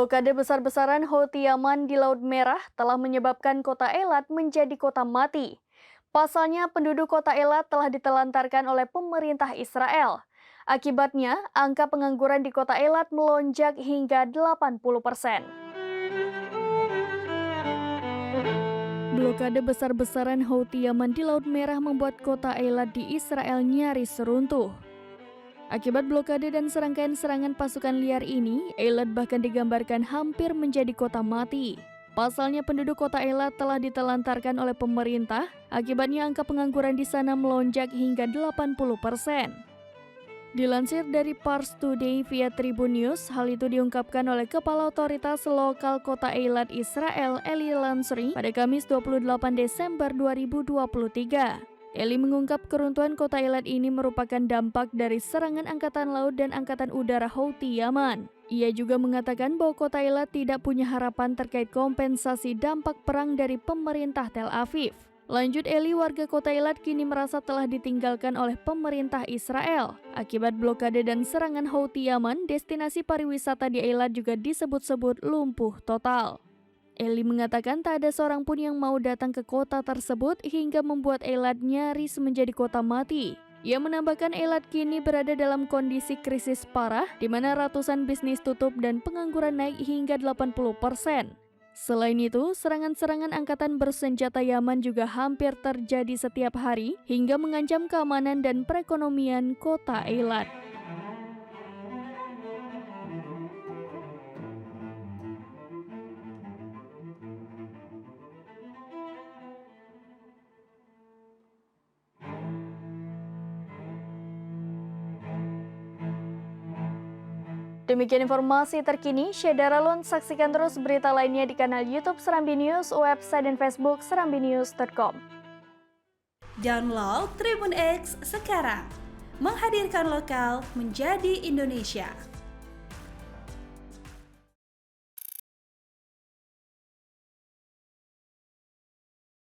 Blokade besar-besaran Houthi Yaman di Laut Merah telah menyebabkan kota Eilat menjadi kota mati. Pasalnya, penduduk kota Eilat telah ditelantarkan oleh pemerintah Israel. Akibatnya, angka pengangguran di kota Eilat melonjak hingga 80%. Blokade besar-besaran Houthi Yaman di Laut Merah membuat kota Eilat di Israel nyaris runtuh. Akibat blokade dan serangkaian serangan pasukan liar ini, Eilat bahkan digambarkan hampir menjadi kota mati. Pasalnya penduduk kota Eilat telah ditelantarkan oleh pemerintah, akibatnya angka pengangguran di sana melonjak hingga 80%. Dilansir dari Pars Today via Tribun News, hal itu diungkapkan oleh Kepala Otoritas Lokal Kota Eilat Israel, Eli Lansri, pada Kamis 28 Desember 2023. Eli mengungkap keruntuhan kota Eilat ini merupakan dampak dari serangan Angkatan Laut dan Angkatan Udara Houthi Yaman. Ia juga mengatakan bahwa kota Eilat tidak punya harapan terkait kompensasi dampak perang dari pemerintah Tel Aviv. Lanjut Eli, warga kota Eilat kini merasa telah ditinggalkan oleh pemerintah Israel. Akibat blokade dan serangan Houthi Yaman, destinasi pariwisata di Eilat juga disebut-sebut lumpuh total. Eli mengatakan tak ada seorang pun yang mau datang ke kota tersebut hingga membuat Eilat nyaris menjadi kota mati. Ia menambahkan Eilat kini berada dalam kondisi krisis parah di mana ratusan bisnis tutup dan pengangguran naik hingga 80%. Selain itu, serangan-serangan angkatan bersenjata Yaman juga hampir terjadi setiap hari hingga mengancam keamanan dan perekonomian kota Eilat. Demikian informasi terkini, Syedaralun saksikan terus berita lainnya di kanal YouTube Serambi News, website dan Facebook serambinews.com. Download Tribun X sekarang, menghadirkan lokal menjadi Indonesia.